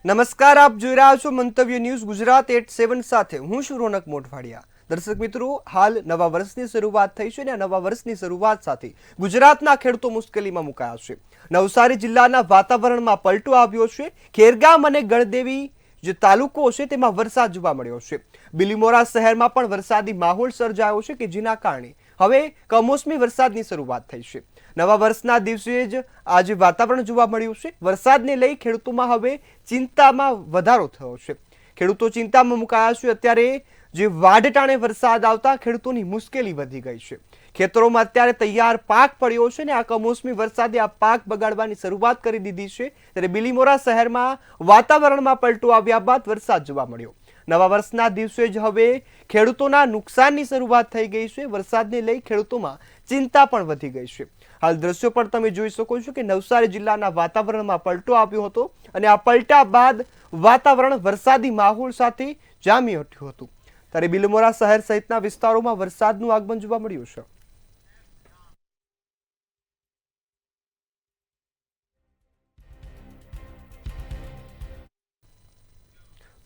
નમસ્કાર, આપ જોઈ રહ્યા છો મંતવ્ય ન્યૂઝ ગુજરાત 87 સાથે હું છું રોનક મોઢવાડિયા। દર્શક મિત્રો, હાલ નવા વર્ષની શરૂઆત થઈ છે અને આ નવા વર્ષની શરૂઆત સાથે ગુજરાતના ખેડૂતો મુશ્કેલીમાં મુકાયા છે। નવસારી જિલ્લાના વાતાવરણમાં પલટો આવ્યો છે। ખેરગામ અને ગણદેવી જે તાલુકો છે તેમાં વરસાદ જોવા મળ્યો છે। બિલીમોરા શહેરમાં પણ વરસાદી માહોલ સર્જાયો છે કે જેના કારણે હવે કમોસમી વરસાદની શરૂઆત થઈ છે। નવા વર્ષના દિવસે જ આજે વાતાવરણ જોવા મળ્યું છે। વરસાદને લઈ ખેડૂતોમાં હવે ચિંતામાં વધારો થયો છે। ખેડૂતો ચિંતામાં મુકાયા છે। અત્યારે જે વાઢટાણે વરસાદ આવતા ખેડૂતોની મુશ્કેલી વધી ગઈ છે। ખેતરોમાં અત્યારે તૈયાર પાક પડ્યો છે ને આ કમોસમી વરસાદે આ પાક બગાડવાની શરૂઆત કરી દીધી છે। ત્યારે બિલીમોરા શહેરમાં વાતાવરણમાં પલટો આવ્યા બાદ વરસાદ જોવા મળ્યો। નવા વર્ષના દિવસે જ હવે ખેડૂતોના નુકસાનની શરૂઆત થઈ ગઈ છે। વરસાદને લઈ ખેડૂતોમાં ચિંતા પણ વધી ગઈ છે। હાલ દ્રશ્યો પર તમે જોઈ શકો છો કે નવસારી જિલ્લાના વાતાવરણમાં પલટો આવ્યો હતો અને આ પલટા બાદ વાતાવરણ વરસાદી માહોલ સાથે જામી ઉઠ્યું હતું। ત્યારે બિલીમોરા શહેર સહિતના વિસ્તારોમાં વરસાદનું આગમન જોવા મળ્યું છે।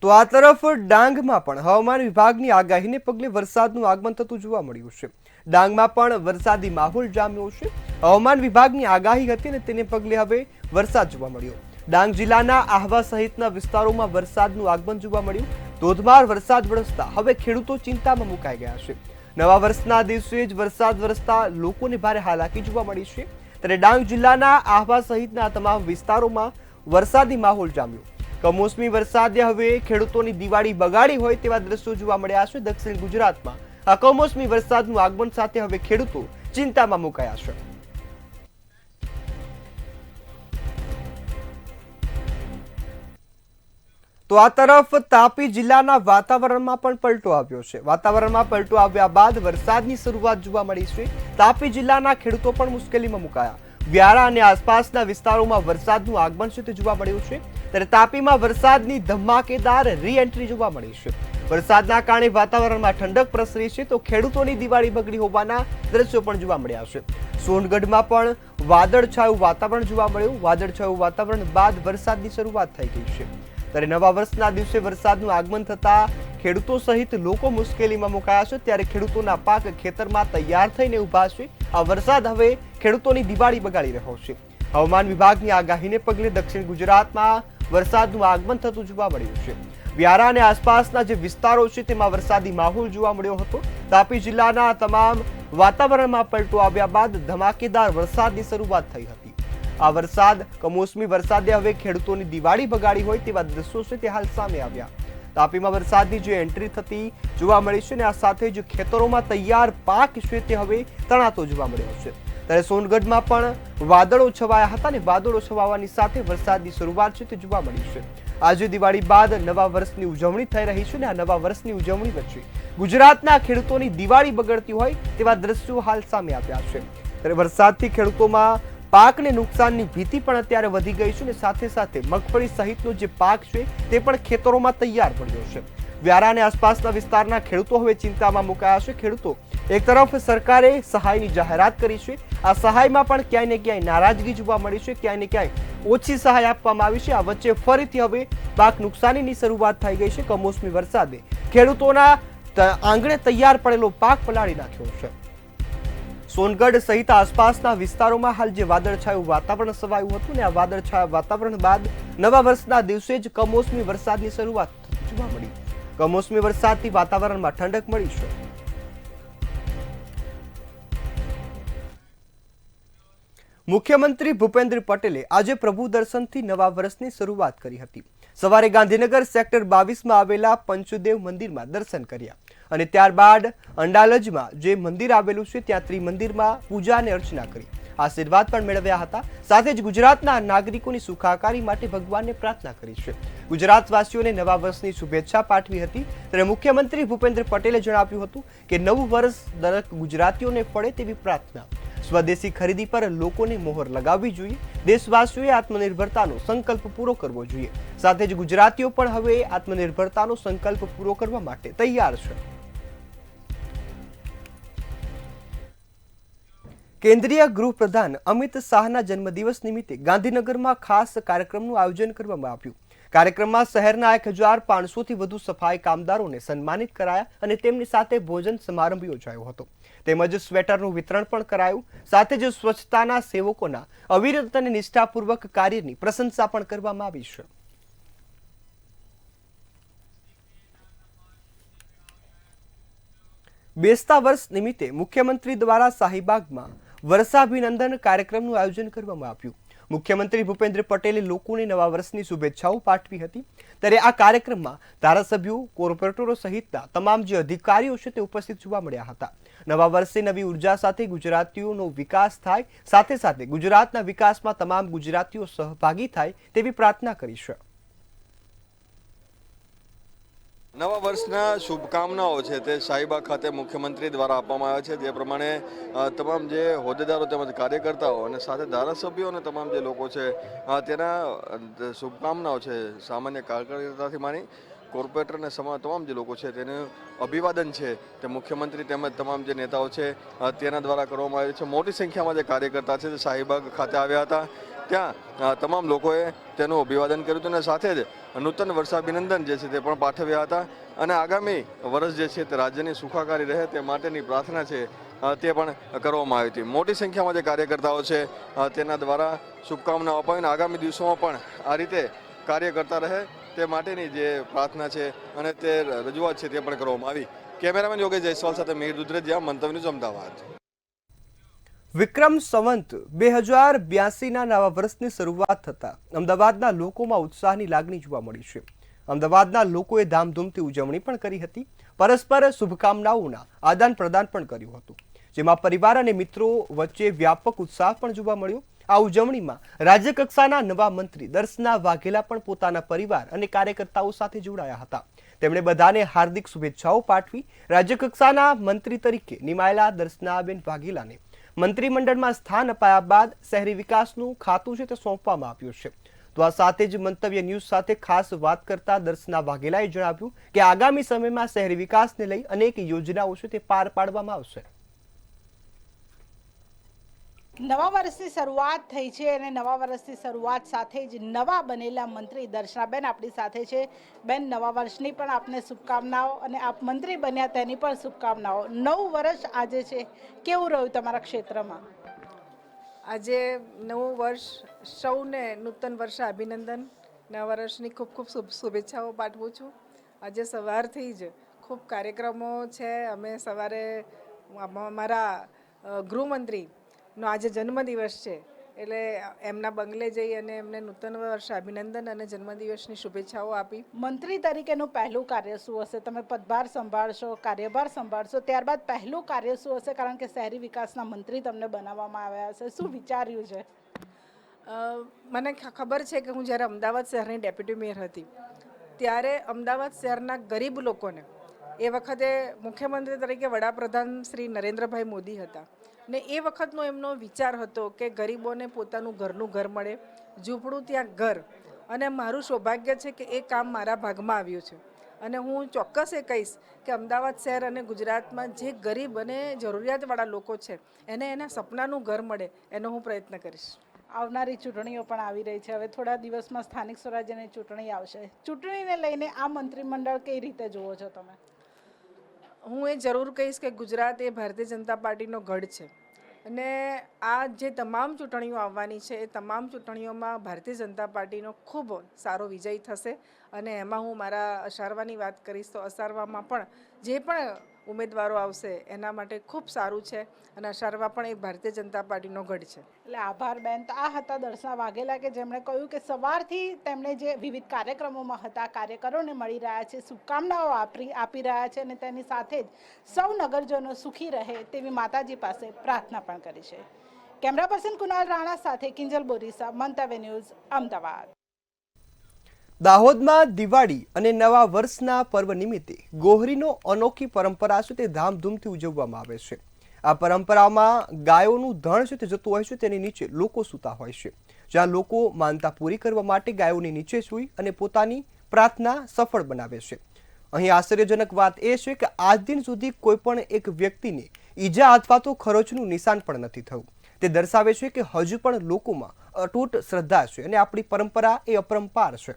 તો આ તરફ ડાંગમાં પણ હવામાન વિભાગની આગાહીને પગલે વરસાદનું આગમન થતું જોવા મળ્યું છે। ડાંગમાં પણ વરસાદી માહોલ જામ્યો છે। હવામાન વિભાગની આગાહી હતી અને તેને પગલે હવે વરસાદ જોવા મળ્યો। ડાંગ જિલ્લાના આહવા સહિતના વિસ્તારોમાં વરસાદનું આગમન જોવા મળ્યું। ધોધમાર વરસાદ વરસતા હવે ખેડૂતો ચિંતામાં મુકાઈ ગયા છે। નવા વર્ષના દિવસે જ વરસાદ વરસતા લોકોને ભારે હાલાકી જોવા મળી છે। ત્યારે ડાંગ જિલ્લાના આહવા સહિતના તમામ વિસ્તારોમાં વરસાદી માહોલ જામ્યો। કમોસમી વરસાદે હવે ખેડૂતોની દિવાળી બગાડી હોય તેવા દ્રશ્યો જોવા મળ્યા છે। દક્ષિણ ગુજરાતમાં આ કમોસમી વરસાદનું આગમન સાથે હવે ખેડૂતો ચિંતામાં મુકાયા છે। તો આ તરફ તાપી જિલ્લાના વાતાવરણમાં પણ પલટો આવ્યો છે। વાતાવરણમાં પલટો આવ્યા બાદ વરસાદની શરૂઆત જોવા મળી છે। તાપી જિલ્લાના ખેડૂતો પણ મુશ્કેલીમાં મુકાયા। વ્યારા અને આસપાસના વિસ્તારોમાં વરસાદનું આગમન છે તે જોવા મળ્યું છે। ત્યારે તાપીમાં વરસાદની ધમાકેદાર રીએન્ટ્રી જોવા મળી છે। વરસાદના કારણે વાતાવરણમાં ઠંડક પ્રસરી છે તો ખેડૂતોની દિવાળી બગડી હોવાના દ્રશ્યો પણ જોવા મળ્યા છે। સોનગઢમાં પણ વાદળછાયું વાતાવરણ જોવા મળ્યું। વાદળછાયું વાતાવરણ બાદ વરસાદની શરૂઆત થઈ ગઈ છે। ત્યારે નવા વર્ષના દિવસે વરસાદનું આગમન થતા ખેડૂતો સહિત લોકો મુશ્કેલીમાં મુકાયા છે। ત્યારે ખેડૂતોના પાક ખેતરમાં તૈયાર થઈને ઉભા છે। આ વરસાદ હવે ખેડૂતોની દિવાળી બગાડી રહ્યો છે। હવામાન વિભાગની આગાહીને પગલે દક્ષિણ ગુજરાતમાં વરસાદનું આગમન થતું જોવા મળ્યું છે। વ્યારા અને આસપાસના જે વિસ્તારો છે તેમાં વરસાદી માહોલ જોવા મળ્યો હતો। તાપી જિલ્લાના તમામ વાતાવરણમાં પલટો આવ્યા બાદ ધમાકેદાર વરસાદની શરૂઆત થઈ હતી। આ વરસાદ કમોસમી વરસાદે હવે ખેડૂતોની દિવાળી બગાડી હોય તેવા દ્રશ્યો છે તે હાલ સામે આવ્યા। તાપીમાં વરસાદની જે એન્ટ્રી થતી જોવા મળી છે ને આ સાથે જ ખેતરોમાં તૈયાર પાક છે તે હવે તણાતો જોવા મળ્યો છે। ત્યારે સોનગઢમાં પણ વાદળો છવાયા હતા અને વાદળો છવાવાની સાથે વરસાદની શરૂઆત છે તે જોવા મળી છે। આજે દિવાળી બાદ નવા વર્ષની ઉજવણી થઈ રહી છે અને આ નવા વર્ષની ઉજવણી વચ્ચે ગુજરાતના ખેડૂતોની દિવાળી બગડતી હોય તેવા દ્રશ્યો હાલ સામે આવ્યા છે। ત્યારે વરસાદથી ખેડૂતોમાં પાકને નુકસાનની ભીતિ પણ અત્યારે વધી ગઈ છે અને સાથે સાથે મગફળી સહિતનો જે પાક છે તે પણ ખેતરોમાં તૈયાર પડ્યો છે। વ્યારા અને આસપાસના વિસ્તારના ખેડૂતો હવે ચિંતામાં મુકાયા છે। ખેડૂતો એક તરફ સરકારે સહાયની જાહેરાત કરી છે। આ સહાયમાં પણ ક્યાંય ને ક્યાંય નારાજગી જોવા મળી છે। ક્યાંય ને ક્યાંય ઓછી સહાય આપવામાં આવી છે। આ વચ્ચે ફરીથી હવે પાક નુકસાનીની શરૂઆત થઈ ગઈ છે। કમોસમી વરસાદે ખેડૂતોના આંગણે તૈયાર પડેલો પાક પલાળી નાખ્યો છે। સોનગઢ સહિત આસપાસના વિસ્તારોમાં હાલ જે વાદળછાયું વાતાવરણ છવાયું હતું ને આ વાદળછાયા વાતાવરણ બાદ નવા વર્ષના દિવસે જ કમોસમી વરસાદની શરૂઆત જોવા મળી। કમોસમી વરસાદથી વાતાવરણમાં ઠંડક મળી છે। મુખ્યમંત્રી ભૂપેન્દ્ર પટેલે આજે પ્રભુ દર્શનથી નવા વર્ષની શરૂઆત કરી હતી। સવારે ગાંધીનગર સેક્ટર 22માં આવેલા પંચદેવ મંદિરમાં દર્શન કર્યા અને ત્યારબાદ અંડાલજમાં જે મંદિર આવેલું છે ત્યાં ત્રિમંદિરમાં પૂજા અને અર્ચના કરી આશીર્વાદ પણ મેળવ્યા હતા। સાથે જ ગુજરાતના નાગરિકોની સુખાકારી માટે ભગવાનને પ્રાર્થના કરી છે। ગુજરાતવાસીઓને નવા વર્ષની શુભેચ્છા પાઠવી હતી। ત્યારે મુખ્યમંત્રી ભૂપેન્દ્ર પટેલે જણાવ્યું હતું કે નવું વર્ષ દરેક ગુજરાતીઓને ફળે તેવી પ્રાર્થના। સ્વદેશી ખરીદી પર લોકોને મોહર લગાવવી જોઈએ। દેશવાસીઓએ આત્મનિર્ભરતાનો સંકલ્પ પૂરો કરવો જોઈએ। સાથે જ ગુજરાતીઓ પણ હવે આત્મનિર્ભરતાનો સંકલ્પ પૂરો કરવા માટે તૈયાર છે। કેન્દ્રીય ગૃહ પ્રધાન અમિત શાહના જન્મદિવસ નિમિત્તે ગાંધીનગરમાં ખાસ કાર્યક્રમનું આયોજન કરવામાં આવ્યું. કાર્યક્રમમાં શહેરના 1500થી વધુ સફાઈ કામદારોને સન્માનિત કરાયા અને તેમની સાથે ભોજન સમારંભ યોજાયો હતો. તેમજ સ્વેટરનું વિતરણ પણ કરાયું. સાથે જ સ્વચ્છતાના સેવકોના અવિરત અને નિષ્ઠાપૂર્વક કાર્યની પ્રશંસા પણ કરવામાં આવી છે. બેસતા વર્ષ નિમિત્તે મુખ્યમંત્રી દ્વારા શાહીબાગમાં વર્ષાભિનંદન કાર્યક્રમનું આયોજન કરવામાં આવ્યું. મુખ્યમંત્રી ભૂપેન્દ્ર પટેલે લોકોને નવા વર્ષની શુભેચ્છાઓ પાઠવી હતી. ત્યારે આ કાર્યક્રમમાં ધારાસભ્યો, કોર્પોરેટરો સહિતના તમામ જે અધિકારીઓ છે તે ઉપસ્થિત જોવા મળ્યા હતા. નવા વર્ષે નવી ઉર્જા સાથે ગુજરાતીઓનો વિકાસ થાય, સાથે સાથે ગુજરાતના વિકાસમાં તમામ ગુજરાતીઓ સહભાગી થાય તેવી પ્રાર્થના કરી છે. નવા વર્ષના શુભકામનાઓ છે તે શાહીબાગ ખાતે મુખ્યમંત્રી દ્વારા આપવામાં આવ્યા છે. જે પ્રમાણે તમામ જે હોદ્દેદારો તેમજ કાર્યકર્તાઓ અને સાથે ધારાસભ્યો અને તમામ જે લોકો છે તેના શુભકામનાઓ છે. સામાન્ય કાર્યકર્તાથી માની કોર્પોરેટર અને તમામ જે લોકો છે તેને અભિવાદન છે તે મુખ્યમંત્રી તેમજ તમામ જે નેતાઓ છે તેના દ્વારા કરવામાં આવ્યું છે. મોટી સંખ્યામાં જે કાર્યકર્તા છે તે શાહીબાગ ખાતે આવ્યા હતા. ત્યાં તમામ લોકોએ તેનું અભિવાદન કર્યું હતું અને સાથે જ નૂતન વર્ષાભિનંદન જે છે તે પણ પાઠવ્યા હતા અને આગામી વર્ષ જે છે તે રાજ્યની સુખાકારી રહે તે માટેની પ્રાર્થના છે તે પણ કરવામાં આવી હતી. મોટી સંખ્યામાં જે કાર્યકર્તાઓ છે તેના દ્વારા શુભકામનાઓ અપાવી અને આગામી દિવસોમાં પણ આ રીતે કાર્ય કરતા રહે તે માટેની જે પ્રાર્થના છે અને તે રજૂઆત છે તે પણ કરવામાં આવી. કેમેરામેન યોગેશ જયસ્વાલ સાથે મીર દુધરેજિયા, મંતવ્ય ન્યૂઝ, અમદાવાદ. વિક્રમ સંવંત 2082ના નવા વર્ષની શરૂઆત થતા અમદાવાદના લોકોમાં ઉત્સાહની લાગણી જોવા મળી છે. અમદાવાદના લોકોએ ધામધૂમથી ઉજવણી પણ કરી હતી. પરસ્પર શુભકામનાઓના આદાન પ્રદાન પણ કર્યું હતું, જેમાં પરિવાર અને મિત્રો વચ્ચે વ્યાપક ઉત્સાહ પણ જોવા મળ્યો. આ ઉજવણીમાં રાજ્ય કક્ષાના નવા મંત્રી દર્શના વાઘેલા પણ પોતાના પરિવાર અને કાર્યકર્તાઓ સાથે જોડાયા હતા. તેમણે બધાને હાર્દિક શુભેચ્છાઓ પાઠવી. રાજ્ય કક્ષાના મંત્રી તરીકે નિમાયેલા દર્શનાબેન વાઘેલાને મંત્રીમંડળમાં સ્થાન અપાયા બાદ શહેરી વિકાસનું ખાતું છે તે સોંપવામાં આવ્યું છે. તો આ સાથે જ મંતવ્ય ન્યૂઝ સાથે ખાસ વાત કરતા દર્શના વાઘેલાએ જણાવ્યું કે આગામી સમયમાં શહેરી વિકાસને લઈ અનેક યોજનાઓ છે તે પાર પાડવામાં આવશે. નવા વર્ષની શરૂઆત થઈ છે અને નવા વર્ષની શરૂઆત સાથે જ નવા બનેલા મંત્રી દર્શનાબેન આપણી સાથે છે. બેન, નવા વર્ષની પણ આપને શુભકામનાઓ અને આપ મંત્રી બન્યા તેની પણ શુભકામનાઓ. નવું વર્ષ આજે છે, કેવું રહ્યું તમારા ક્ષેત્રમાં? આજે નવું વર્ષ, સૌને નૂતન વર્ષ અભિનંદન. નવા વર્ષની ખૂબ ખૂબ શુભેચ્છાઓ પાઠવું છું. આજે સવારથી જ ખૂબ કાર્યક્રમો છે. અમે સવારે અમારા ગૃહમંત્રી નો આજે જન્મદિવસ છે એટલે એમના બંગલે જઈ અને એમને નૂતન વર્ષ અભિનંદન અને જન્મદિવસની શુભેચ્છાઓ આપી. મંત્રી તરીકેનું પહેલું કાર્ય શું હશે? તમે પદભાર સંભાળશો, કાર્યભાર સંભાળશો, ત્યારબાદ પહેલું કાર્ય શું હશે? કારણ કે શહેરી વિકાસના મંત્રી તમને બનાવવામાં આવ્યા હશે. શું વિચાર્યું છે? મને ખબર છે કે હું જ્યારે અમદાવાદ શહેરની ડેપ્યુટી મેયર હતી ત્યારે અમદાવાદ શહેરના ગરીબ લોકોને એ વખતે મુખ્યમંત્રી તરીકે વડાપ્રધાન શ્રી નરેન્દ્રભાઈ મોદી હતા ને એ વખતનો એમનો વિચાર હતો કે ગરીબોને પોતાનું ઘરનું ઘર મળે, ઝૂંપડું ત્યાં ઘર. અને મારું સૌભાગ્ય છે કે એ કામ મારા ભાગમાં આવ્યું છે અને હું ચોક્કસ એ કહીશ કે અમદાવાદ શહેર અને ગુજરાતમાં જે ગરીબ અને જરૂરિયાતવાળા લોકો છે એને એના સપનાનું ઘર મળે એનો હું પ્રયત્ન કરીશ. આવનારી ચૂંટણીઓ પણ આવી રહી છે. હવે થોડા દિવસમાં સ્થાનિક સ્વરાજ્યની ચૂંટણી આવશે. ચૂંટણીને લઈને આ મંત્રીમંડળ કઈ રીતે જુઓ છો તમે? હું એ જરૂર કહીશ કે ગુજરાત એ ભારતીય જનતા પાર્ટીનો ગઢ છે અને આ જે તમામ ચૂંટણીઓ આવવાની છે એ તમામ ચૂંટણીઓમાં ભારતીય જનતા પાર્ટીનો ખૂબ સારો વિજય થશે અને એમાં હું મારા અસારવાની વાત કરીશ તો અસારવામાં પણ જે પણ ઉમેદવારો આવશે એના માટે ખૂબ સારું છે અને અસારવા પણ એ ભારતીય જનતા પાર્ટીનો ગઢ છે. એટલે આભાર બેન. તો આ હતા દર્શના વાઘેલા કે જેમણે કહ્યું કે સવારથી તેમણે જે વિવિધ કાર્યક્રમોમાં હતા, કાર્યકરોને મળી રહ્યા છે, શુભકામનાઓ આપી રહ્યા છે અને તેની સાથે જ સૌ નગરજનો સુખી રહે તેવી માતાજી પાસે પ્રાર્થના પણ કરી છે. કેમેરા પર્સન કુનાલ રાણા સાથે કિંજલ બોરીસા, મંતવ્ય ન્યૂઝ, અમદાવાદ. દાહોદમાં દિવાળી અને નવા વર્ષના પર્વ નિમિત્તે ગોહરીનો અનોખી પરંપરા છે તે ધામધૂમથી ઉજવવામાં આવે છે. આ પરંપરામાં ગાયોનું ધણ છે તે જતું હોય છે, તેની નીચે લોકો સૂતા હોય છે, જ્યાં લોકો માનતા પૂરી કરવા માટે ગાયોની નીચે સૂઈ અને પોતાની પ્રાર્થના સફળ બનાવે છે. અહીં આશ્ચર્યજનક વાત એ છે કે આજ દિન સુધી કોઈ પણ એક વ્યક્તિને ઈજા અથવા તો ખરોચનું નિશાન પણ નથી થયું. તે દર્શાવે છે કે હજુ પણ લોકોમાં અતૂટ શ્રદ્ધા છે અને આપણી પરંપરા એ અપરંપાર છે.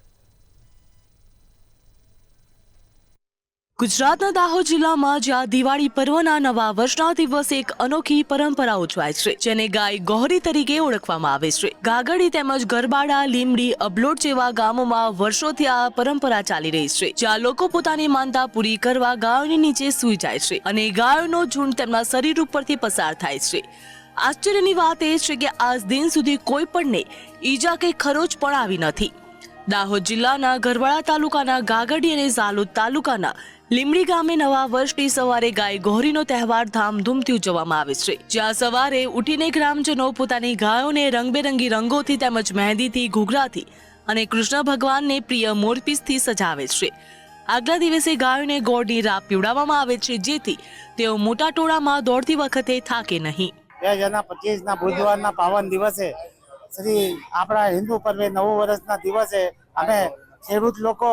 ગુજરાતના દાહોદ જિલ્લામાં જ્યાં દિવાળી પર્વના નવા વર્ષના દિવસે એક અનોખી પરંપરા ઉજવાય છે, જેને ગાય ગૌરી તરીકે ઓળખવામાં આવે છે. ગાગડી તેમજ ગરબાડા, લીમડી, અબલોડ જેવા ગામોમાં વર્ષોથી આ પરંપરા ચાલી રહી છે, જ્યાં લોકો પોતાની માનતા પૂરી કરવા ગાયોની નીચે સૂઈ જાય છે અને ગાયોનો ઝુંડ તેમના શરીર ઉપરથી પસાર થાય છે. આશ્ચર્યની વાત એ છે કે આજ દિન સુધી કોઈ પણને ઈજા કે ખરોચ પણ આવી નથી. દાહોદ જિલ્લાના ગરવાડા તાલુકાના ગાગડી અને ઝાલોદ તાલુકાના લીમડી ગામે નવા વર્ષની સવારે ગાય ગૌરીનો તહેવાર ધામધૂમથી ઉજવવામાં આવે છે, જ્યાં સવારે ઉઠીને ગ્રામજનો પોતાની ગાયોને રંગબેરંગી રંગોથી તેમજ મહેંદીથી, ઘૂઘરાથી અને કૃષ્ણ ભગવાનને પ્રિય મોરપીસથી સજાવે છે. આગલા દિવસે ગાયોને ગોળની રાબ પીવડાવવામાં આવે છે, જેથી તેઓ મોટા ટોળામાં દોડતી વખતે થાકે નહીં. 2025ના બુધવારના પાવન દિવસે શ્રી આપણા હિન્દુ પર્વે નવું વર્ષના દિવસે અમે ખેડૂત લોકો,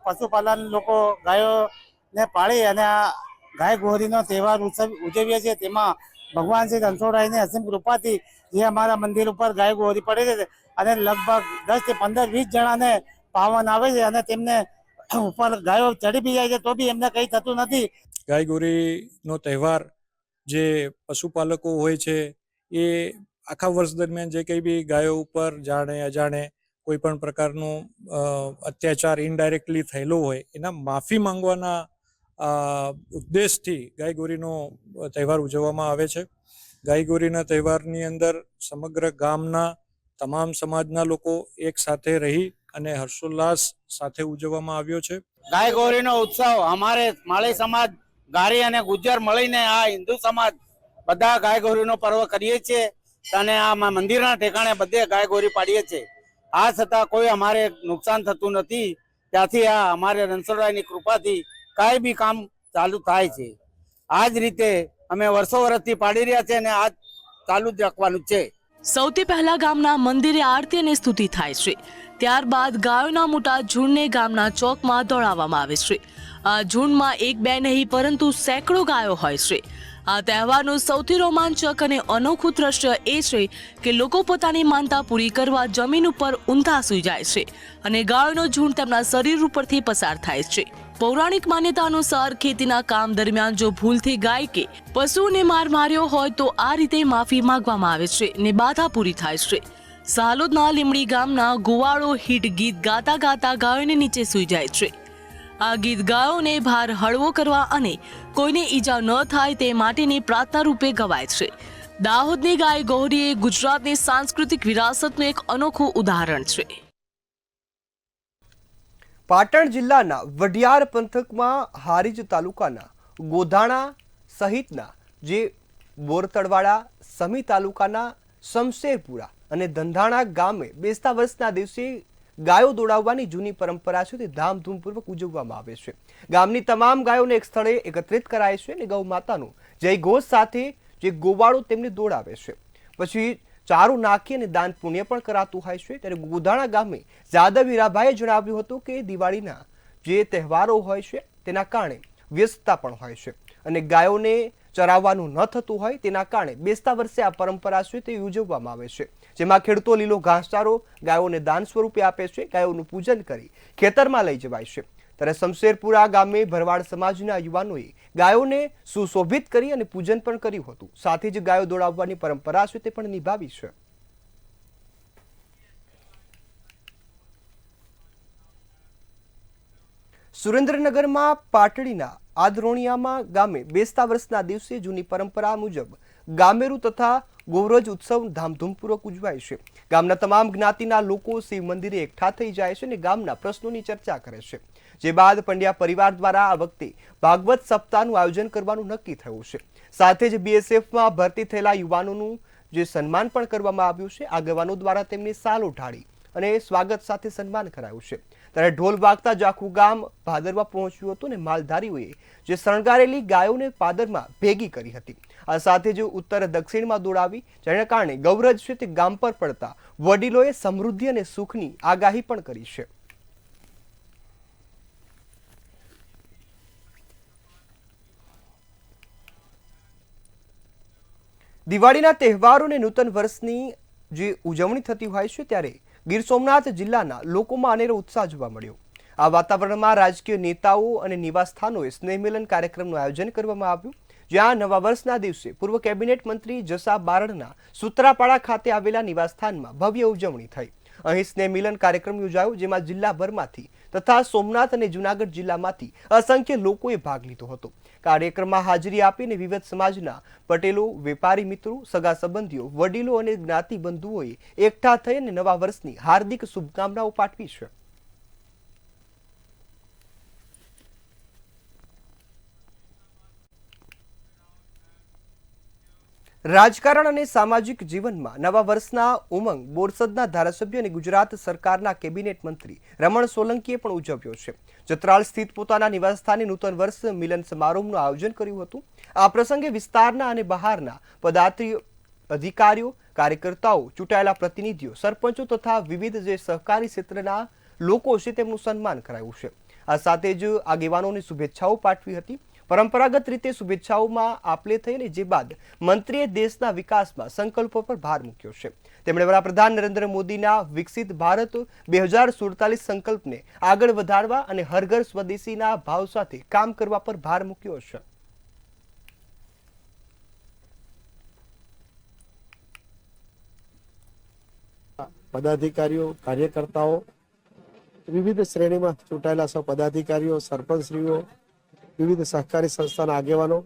પશુપાલન લોકો ગાયોને પાળી અને આ ગાય ગોરીનો તહેવાર ઉજવીએ છીએ. તેમાં ભગવાન શ્રી રણછોડરાયની અસીમ કૃપાથી જે અમારા મંદિર ઉપર ગાય ગોરી પડે છે અને લગભગ 10 થી 15, 20 જણાને પાવન આવે છે અને તેમને ઉપર ગાયો ચડી બી જાય છે તો બી એમને કંઈ થતું નથી. ગાય ગોરીનો તહેવાર જે પશુપાલકો હોય છે એ આખા વર્ષ દરમિયાન જે કંઈ બી ગાયો ઉપર જાણે અજાણે કોઈ પણ પ્રકારનો અત્યાચાર ઇનડાયરેક્ટલી થયેલો હોય એના માફી માંગવાના ઉદ્દેશથી ગાય ગોરીનો તહેવાર ઉજવવામાં આવે છે. ગાય ગોરીના તહેવારની અંદર સમગ્ર ગામના તમામ સમાજના લોકો એક સાથે રહી અને હર્ષોલ્લાસ સાથે ઉજવવામાં આવ્યો છે. ગાય ગૌરીનો ઉત્સવ અમારે માળી સમાજ, ગારી અને ગુજ્જર મળીને આ હિન્દુ સમાજ બધા ગાય ગૌરીનો પર્વ કરીએ છીએ અને આ મંદિરના ઠેકાણે બધે ગાય ગૌરી પાડીએ છીએ. આ છતાં કોઈ અમારે નુકસાન થતું નથી. ત્યાંથી આ અમારે રણછોડરાયની કૃપાથી કાંઈ બી કામ ચાલુ થાય છે. આ જ રીતે અમે વર્ષો વર્ષથી પાડી રહ્યા છે અને આ ચાલુ જ રાખવાનું છે. સૌથી પહેલા ગામના મંદિરે આરતી અને સ્તુતિ થાય છે. ત્યારબાદ ગાયોના મોટા ઝુંડને ગામના ચોકમાં દોડાવવામાં આવે છે. આ ઝુંડમાં એક બે નહીં પરંતુ સેંકડો ગાયો હોય છે. આ તહેવારનું સૌથી રોમાંચક અને અનોખું દ્રશ્ય એ છે કે લોકો પોતાની માનતા પૂરી કરવા જમીન ઉપર ઊંધા સૂઈ જાય છે અને ગાયોનો ઝુંડ તેમના શરીર ઉપરથી પસાર થાય છે. પૌરાણિક માન્યતા અનુસાર ખેતીના કામ દરમિયાન જો ભૂલથી ગાય કે પશુને માર્યો હોય તો આ રીતે માફી માંગવામાં આવે છે ને બાધા પૂરી થાય છે. ઝાલોદના લીમડી ગામના ગોવાળો હિટ ગીત ગાતા ગાતા ગાયોને નીચે સૂઈ જાય છે. આ ગીત ગાયોને ભાર હળવો કરવા અને કોઈને ઈજા ન થાય તે માટેની પ્રાર્થના રૂપે ગવાય છે. દાહોદની ગાય ગૌરી એ ગુજરાતની સાંસ્કૃતિક વિરાસતનું એક અનોખું ઉદાહરણ છે. પાટણ જિલ્લાના વઢિયાર પંથકમાં હારીજ તાલુકાના ગોધાણા સહિતના જે બોરતળવાડા, સમી તાલુકાના શમશેરપુરા અને ધંધાણા ગામે બેસતા વર્ષના દિવસે ગાયો દોડાવવાની જૂની પરંપરા છે તે ધામધૂમપૂર્વક ઉજવવામાં આવે છે. ગામની તમામ ગાયોને એક સ્થળે એકત્રિત કરાય છે અને ગૌ માતાનું જય ઘોષ સાથે જે ગોવાળો તેમને દોડાવે છે. પછી ચારો નાખી અને દાન પુણ્ય પણ કરાતું હોય છે. ત્યારે ગોધાણા ગામે જાદવ હીરાભાઈએ જણાવ્યું હતું કે દિવાળીના જે તહેવારો હોય છે તેના કારણે વ્યસ્તતા પણ હોય છે અને ગાયોને ચરાવવાનું ન થતું હોય તેના કારણે બેસતા વર્ષે આ પરંપરા છે તે ઉજવવામાં આવે છે, જેમાં ખેડૂતો લીલો ઘાસચારો ગાયોને દાન સ્વરૂપે આપે છે. ગાયોનું પૂજન કરી ખેતરમાં લઈ જવાય છે. ત્યારે શમશેરપુરા ગામે ભરવાડ સમાજના યુવાનોએ ગાયોને સુશોભિત કરી અને પૂજન પણ કર્યું હતું. સાથે જ ગાયો દોડાવવાની પરંપરા છે તે પણ નિભાવી છે. સુરેન્દ્રનગરમાં પાટડીના આદરોણિયામાં ગામે બેસતા વર્ષના દિવસે જૂની પરંપરા મુજબ ગામેરું તથા ગૌરજ ઉત્સવ ધામધૂમપૂર્વક ઉજવાય છે. ગામના તમામ જ્ઞાતિના લોકો શિવ મંદિરે એકઠા થઈ જાય છે અને ગામના પ્રશ્નોની ચર્ચા કરે છે. જે બાદ પંડ્યા પરિવાર દ્વારા આ વખતે ભાગવત સપ્તાહનું આયોજન કરવાનું નક્કી થયું છે. સાથે જ બીએસએફમાં ભરતી થયેલા યુવાનોનું જે સન્માન પણ કરવામાં આવ્યું છે. આગેવાનો દ્વારા તેમને શાલ ઉઠાડી અને સ્વાગત સાથે સન્માન કરાયું છે. ત્યારે ઢોલ વાગતા જ આખું ગામ ભાદરવા પહોંચ્યું હતું અને માલધારીઓએ જે શણગારેલી ગાયોને પાદરમાં ભેગી કરી હતી. આ સાથે જ ઉત્તર દક્ષિણમાં દોડાવી, જેના કારણે ગૌરજ છે તે ગામ પર પડતા વડીલોએ સમૃદ્ધિ અને સુખની આગાહી પણ કરી છે. દિવાળીના તહેવારો અને નૂતન વર્ષની જે ઉજવણી થતી હોય છે ત્યારે ગીર સોમનાથ જિલ્લાના લોકોમાં અનેરો ઉત્સાહ જોવા મળ્યો. આ વાતાવરણમાં રાજકીય નેતાઓ અને નિવાસસ્થાનોએ સ્નેહમિલન કાર્યક્રમનું આયોજન કરવામાં આવ્યું, જ્યાં નવા વર્ષના દિવસે પૂર્વ કેબિનેટ મંત્રી જસા બારડના સૂત્રાપાડા ખાતે આવેલા નિવાસસ્થાનમાં ભવ્ય ઉજવણી થઈ. અહીં સ્નેહમિલન કાર્યક્રમ યોજાયો, જેમાં જિલ્લાભરમાંથી તથા સોમનાથ અને જૂનાગઢ જિલ્લામાંથી અસંખ્ય લોકોએ ભાગ લીધો હતો. કાર્યક્રમમાં હાજરી આપીને વિવિધ સમાજના પટેલો, વેપારી મિત્રો, સગા સંબંધીઓ, વડીલો અને જ્ઞાતિ બંધુઓએ એકઠા થઈ અને નવા વર્ષની હાર્દિક શુભકામનાઓ પાઠવી છે. રાજકારણ અને સામાજિક જીવનમાં નવા વર્ષના ઉમંગ બોરસદના ધારાસભ્ય અને ગુજરાત સરકારના કેબિનેટ મંત્રી રમણ સોલંકીએ પણ ઉજવ્યો છે. જત્રાળ સ્થિત પોતાના નિવાસસ્થાને નૂતન વર્ષ મિલન સમારોહનું આયોજન કર્યું હતું. આ પ્રસંગે વિસ્તારના અને બહારના પદાધિકારીઓ, કાર્યકર્તાઓ, ચૂંટાયેલા પ્રતિનિધિઓ, સરપંચો તથા વિવિધ જે સહકારી ક્ષેત્રના લોકો છે તેમનું સન્માન કરાયું છે. આ સાથે જ આગેવાનોને શુભેચ્છાઓ પાઠવી હતી. પરંપરાગત રીતે શુભેચ્છાઓમાં આપલે થઈને જે બાદ મંત્રીએ દેશના વિકાસમાં સંકલ્પો પર ભાર મૂક્યો છે. તેમણે વડાપ્રધાન નરેન્દ્ર મોદીના વિકસિત ભારત 2047 સંકલ્પને આગળ વધારવા અને હર ઘર સ્વદેશીના ભાવ સાથે કામ કરવા પર ભાર મૂક્યો છે. પદાધિકારીઓ, કાર્યકર્તાઓ, વિવિધ શ્રેણીમાં ચૂંટાયેલા સૌ પદાધિકારીઓ, સરપંચશ્રીઓ, વિવિધ સહકારી સંસ્થાના આગેવાનો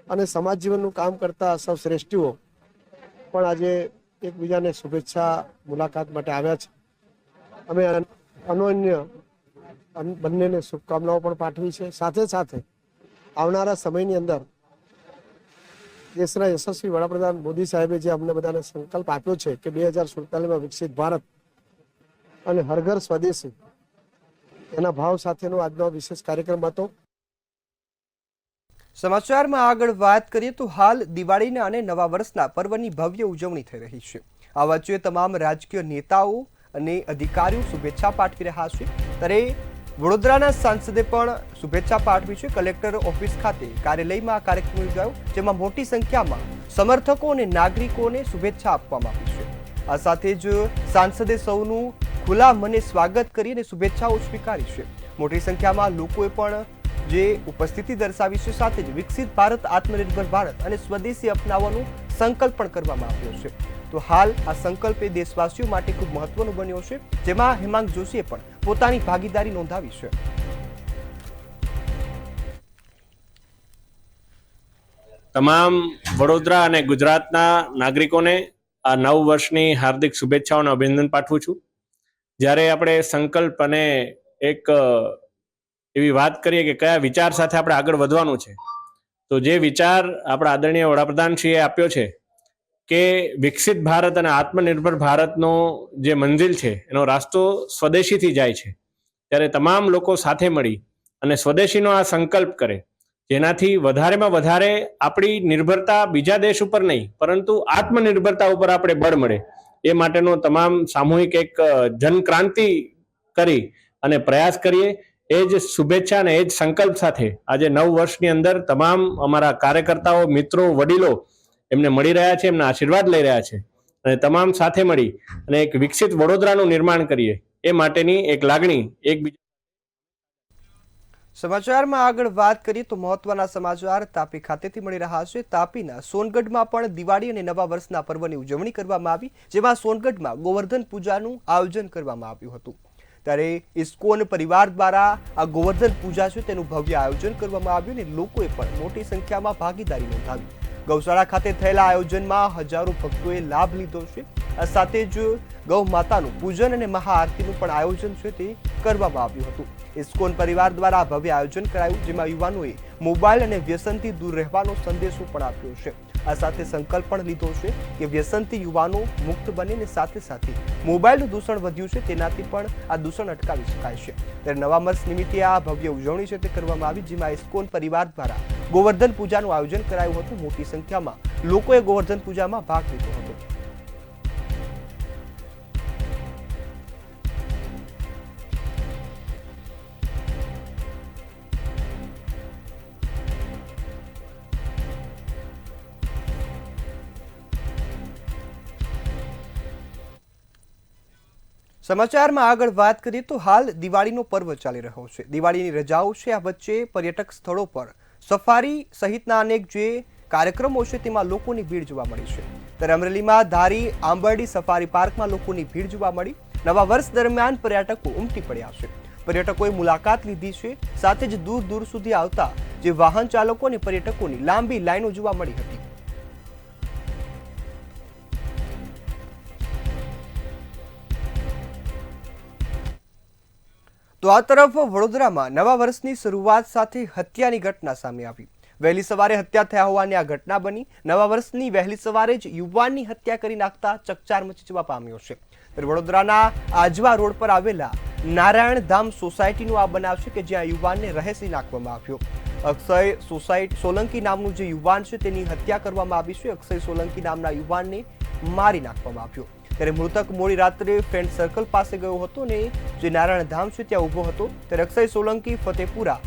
અને સમાજ જીવનનું કામ કરતા સૌ શ્રેષ્ઠીઓ પણ આજે એકબીજાને શુભેચ્છા મુલાકાત માટે આવ્યા છે. અમે અનોન્ય બંનેને શુભકામનાઓ પણ પાઠવી છે. સાથે સાથે આવનારા સમયની અંદર દેશના યશસ્વી વડાપ્રધાન મોદી સાહેબે જે અમને બધાને સંકલ્પ આપ્યો છે કે 2047માં વિકસિત ભારત અને હર ઘર સ્વદેશી, એના ભાવ સાથેનો આજનો વિશેષ કાર્યક્રમ હતો. સમાચારમાં આગળ વાત કરીએ તો હાલ દિવાળીના અને નવા વર્ષના પર્વની ભવ્ય ઉજવણી થઈ રહી છે. આ વચ્ચે તમામ રાજકીય નેતાઓ અને અધિકારીઓ શુભેચ્છા પાઠવી રહ્યા છે. ત્યારે વડોદરાના સાંસદે પણ શુભેચ્છા પાઠવી છે. કલેક્ટર ઓફિસ ખાતે કાર્યાલયમાં આ કાર્યક્રમ યોજાયો, જેમાં મોટી સંખ્યામાં સમર્થકો અને નાગરિકોને શુભેચ્છા આપવામાં આવી છે. આ સાથે જ સાંસદે સૌનું ખુલ્લા મને સ્વાગત કરી અને શુભેચ્છાઓ સ્વીકારી છે. મોટી સંખ્યામાં લોકોએ પણ જે ઉપસ્થિતિ દર્શાવી છે. સાથે જ વિકસિત ભારત, આત્મનિર્ભર ભારત અને સ્વદેશી અપનાવવાનો સંકલ્પ પણ કરવામાં આવ્યો છે. તો હાલ આ સંકલ્પ એ દેશવાસીઓ માટે ખૂબ મહત્વનો બન્યો છે, જેમાં હેમાંગ જોશીએ પણ પોતાની ભાગીદારી નોંધાવી છે. તમામ વડોદરા અને ગુજરાતના નાગરિકોને આ નવ વર્ષની હાર્દિક શુભેચ્છાઓ અને અભિનંદન પાઠવું છું. જ્યારે આપણે સંકલ્પ અને એક એવી વાત કરીએ કે કયા વિચાર સાથે આપણે આગળ વધવાનું છે, તો જે વિચાર આપણા આદરણીય વડાપ્રધાનશ્રીએ આપ્યો છે કે વિકસિત ભારત અને આત્મનિર્ભર ભારતનો જે મંજિલ છે એનો રાસ્તો સ્વદેશીથી જાય છે, ત્યારે તમામ લોકો સાથે મળી અને સ્વદેશીનો આ સંકલ્પ કરે, જેનાથી વધારેમાં વધારે આપણી નિર્ભરતા બીજા દેશ ઉપર નહીં પરંતુ આત્મનિર્ભરતા ઉપર આપણે બળ મળે, એ માટેનો તમામ સામૂહિક એક જનક્રાંતિ કરી અને પ્રયાસ કરીએ. એ જ શુભેચ્છા અને એ જ સંકલ્પ સાથે આજે નવ વર્ષની અંદર તમામ અમારા કાર્યકર્તાઓ, મિત્રો, વડીલો એમને મળી રહ્યા છે, એમના આશીર્વાદ લઈ રહ્યા છે અને તમામ સાથે મળી અને એક વિકસિત વડોદરાનું નિર્માણ કરીએ એ માટેની એક લાગણી એકબીજા. સમાચારમાં આગળ વાત કરીએ તો મહત્વના સમાચાર તાપી ખાતેથી મળી રહ્યા છે. તાપીના સોનગઢમાં પણ દિવાળી અને નવા વર્ષના પર્વની ઉજવણી કરવામાં આવી, જેમાં સોનગઢમાં ગોવર્ધન પૂજાનું આયોજન કરવામાં આવ્યું હતું. ત્યારે ઇસ્કોન પરિવાર દ્વારા આ ગોવર્ધન પૂજા છે તેનું ભવ્ય આયોજન કરવામાં આવ્યું અને લોકોએ પણ મોટી સંખ્યામાં ભાગીદારી નોંધાવી. ગૌશાળા ખાતે થયેલા આયોજનમાં હજારો ભક્તોએ લાભ લીધો છે. આ સાથે જ ગૌ માતાનું પૂજન અને મહાઆરતીનું પણ આયોજન છે તે કરવામાં આવ્યું હતું. ઇસ્કોન પરિવાર દ્વારા ભવ્ય આયોજન કરાયું, જેમાં યુવાનોએ મોબાઈલ અને વ્યસનથી દૂર રહેવાનો સંદેશો પણ આપ્યો છે. આ સાથે સંકલ્પ પણ લીધો છે કે વ્યસનથી યુવાનો મુક્ત બને અને સાથે સાથે મોબાઈલનું દૂષણ વધ્યું છે તેનાથી પણ આ દૂષણ અટકાવી શકાય છે. ત્યારે નવા વર્ષ નિમિત્તે આ ભવ્ય ઉજવણી છે તે કરવામાં આવી, જેમાં ઇસ્કોન પરિવાર દ્વારા ગોવર્ધન પૂજાનું આયોજન કરાયું હતું. મોટી સંખ્યામાં લોકોએ ગોવર્ધન પૂજામાં ભાગ લીધો હતો. સમાચારમાં આગળ વાત કરીએ તો હાલ દિવાળીનો પર્વ ચાલી રહ્યો છે. દિવાળીની રજાઓ છે. આ વચ્ચે પર્યટક સ્થળો પર સફારી સહિતના અનેક જે કાર્યક્રમો છે તેમાં લોકોની ભીડ જોવા મળી છે. ત્યારે અમરેલીમાં ધારી આંબરડી સફારી પાર્કમાં લોકોની ભીડ જોવા મળી. નવા વર્ષ દરમિયાન પર્યટકો ઉમટી પડ્યા છે. પર્યટકોએ મુલાકાત લીધી છે. સાથે જ દૂર દૂર સુધી આવતા જે વાહન ચાલકો અને પર્યટકોની લાંબી લાઈનો જોવા મળી હતી. તો આ તરફ વડોદરામાં નવા વર્ષની શરૂઆત સાથે હત્યાની ઘટના સામે આવી. વહેલી સવારે હત્યા થયા હોવાની આ ઘટના બની. નવા વર્ષની વહેલી સવારે જ યુવાનની હત્યા કરી નાખતા ચકચાર મચી જવા પામ્યો છે. વડોદરાના આજવા રોડ પર આવેલા નારાયણ ધામ સોસાયટીનો આ બનાવ છે કે જ્યાં યુવાનને રહેસી નાખવામાં આવ્યો. અક્ષય સોલંકી નામનું જે યુવાન છે તેની હત્યા કરવામાં આવી છે. અક્ષય સોલંકી નામના યુવાનને મારી નાખવામાં આવ્યો. ત્યારે મૃતક મોડી રાત્રે ફ્રેન્ડ સર્કલ પાસે ગયો હતો અને જે નારાયણ ધામ છે ત્યાં ઊભો હતો. ત્યારે અક્ષય સોલંકી ફતેપુરા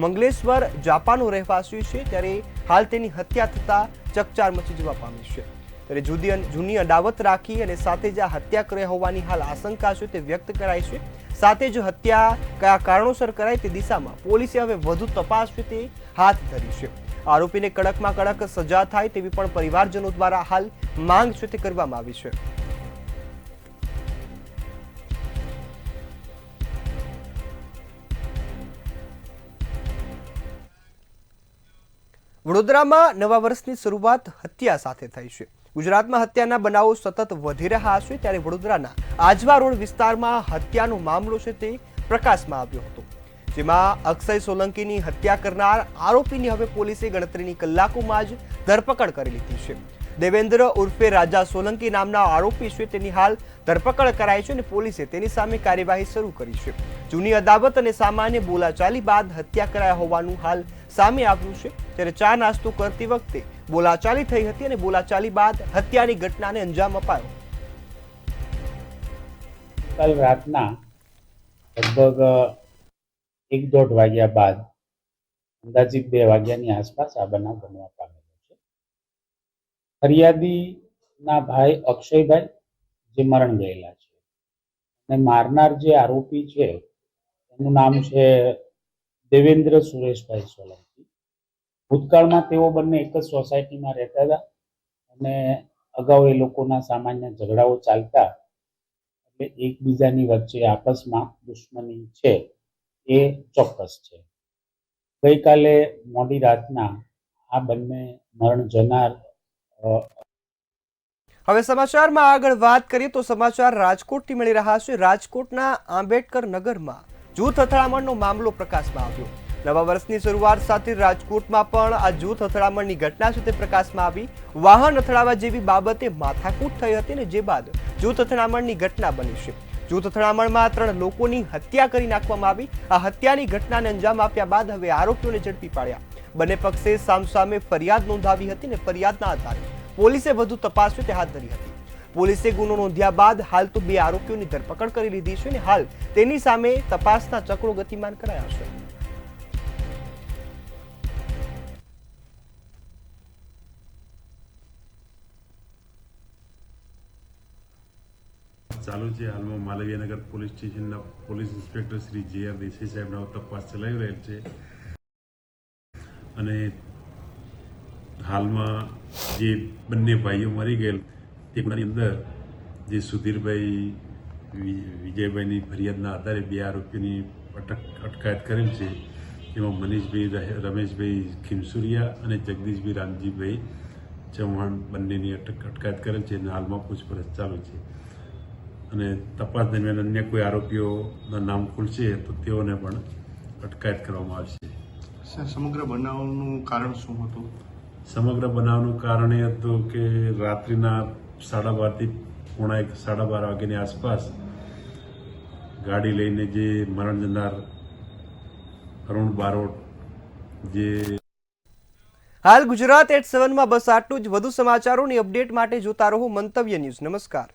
મંગલેશ્વર જાપાનનો રહેવાસી છે. ત્યારે હાલ તેની હત્યા થતા ચકચાર મચી જવા પામી છે. ત્યારે જૂની અદાવત રાખી અને સાથે જ આ હત્યા કર્યા હોવાની હાલ આશંકા છે તે વ્યક્ત કરાઈ છે. સાથે જ હત્યા કયા કારણોસર કરાય તે દિશામાં પોલીસે હવે વધુ તપાસ છે તે હાથ ધરી છે. આરોપીને કડકમાં કડક સજા થાય તેવી પણ પરિવારજનો દ્વારા હાલ માંગ છે તે કરવામાં આવી છે. વડોદરામાં નવા વર્ષની શરૂઆત હત્યા સાથે થઈ છે. ગુજરાતમાં હત્યાના બનાવો સતત વધી રહ્યા છે. ત્યારે વડોદરાના આજવા રોડ વિસ્તારમાં હત્યાનો મામલો છે તે પ્રકાશમાં આવ્યો હતો. જેમાં અક્ષય સોલંકીની હત્યા કરનાર આરોપીની હવે પોલીસે ગણતરીની કલાકોમાં જ ધરપકડ કરી લીધી છે. દેવેન્દ્ર ઉર્ફે રાજા સોલંકી નામના આરોપી છે તેની હાલ ધરપકડ કરાઈ છે અને પોલીસે તેની સામે કાર્યવાહી શરૂ કરી છે. જૂની અદાવત અને સામાન્ય બોલાચાલી બાદ હત્યા કરાયા હોવાનું હાલ સામે આવ્યું છે. ત્યારે ચા નાસ્તો કરતી વખતે બોલાચાલી થઈ હતી અને બોલાચાલી બાદ હત્યાની ઘટનાને અંજામ અપાયો. કાલ રાતના લગભગ 1-1.5 વાગ્યા બાદ અંદાજિત 2 વાગ્યાની આસપાસ આ બનાવ બનવા પામેલો છે. ફરિયાદીના ભાઈ અક્ષયભાઈ જે મરણ ગયેલા છે અને મારનાર જે આરોપી છે એનું નામ છે દેવેન્દ્ર સુરેશભાઈ સોલંકી. ભૂતકાળમાં તેઓ બંને એક જ સોસાયટીમાં રહેતા હતા અને અગાઉ એ લોકોના સામાન્ય ઝઘડાઓ ચાલતા એટલે એકબીજાની વચ્ચે આપસમાં દુશ્મની છે એ ચોક્કસ છે. ગઈકાલે મોડી રાતના આ બંને મરણ જનાર. હવે સમાચારમાં આગળ વાત કરીએ તો સમાચાર રાજકોટથી મળી રહ્યા છે. રાજકોટના આંબેડકર નગરમાં જૂથ અથડામણનો મામલો પ્રકાશમાં આવ્યો. નવા વર્ષની શરૂઆત સાથે રાજકોટમાં પણ આ જૂથ અથડામણની ઘટના છે તે પ્રકાશમાં આવી. વાહન અથડાવા જેવી બાબતે માથાકૂટ થઈ હતી ને જે બાદ જૂથ અથડામણની ઘટના બની છે. જૂથ અથડામણમાં 3 લોકોની હત્યા કરી નાખવામાં આવી. આ હત્યાની ઘટનાને અંજામ આપ્યા બાદ હવે આરોપીઓને ઝડપી પાડ્યા. બંને પક્ષે સામસામે ફરિયાદ નોંધાવી હતી ને ફરિયાદના આધારે પોલીસે વધુ તપાસ તે હાથ ધરી હતી. પોલીસે ગુનો નોંધ્યા બાદ હાલ તો 2 આરોપીઓની ધરપકડ કરી લીધી છે અને હાલ તેની સામે તપાસના ચક્રો ગતિમાન કરાયા છે. ચાલુ છે. હાલમાં માલવીયાનગર પોલીસ સ્ટેશનના પોલીસ ઇન્સ્પેક્ટર શ્રી જે.આર. દેસાઈ સાહેબના તપાસ ચલાવી રહેલ છે અને હાલમાં જે બંને ભાઈઓ મરી ગયેલ તેની અંદર જે સુધીરભાઈ વિજયભાઈની ફરિયાદના આધારે 2 આરોપીઓની અટકાયત કરેલ છે. તેમાં મનીષભાઈ રમેશભાઈ ખીમસુરિયા અને જગદીશભાઈ રામજીભાઈ ચૌહાણ બંનેની અટકાયત કરેલ છે અને હાલમાં પૂછપરછ ચાલુ છે અને તપાસ દરમિયાન અન્ય કોઈ આરોપીઓના નામ ખુલશે તો તેઓને પણ અટકાયત કરવામાં આવશે. સમગ્ર બનાવનું કારણ શું હતું? સમગ્ર બનાવનું કારણ એ હતું કે રાત્રિના 12:30 થી 1:30 વાગ્યાની આસપાસ ગાડી લઈને જે મરણ જનાર અરુણ બારોટ જે. હાલ ગુજરાત@7 માં બસ આટલું જ. વધુ સમાચારોની અપડેટ માટે જોતા રહો મંતવ્ય ન્યૂઝ. નમસ્કાર.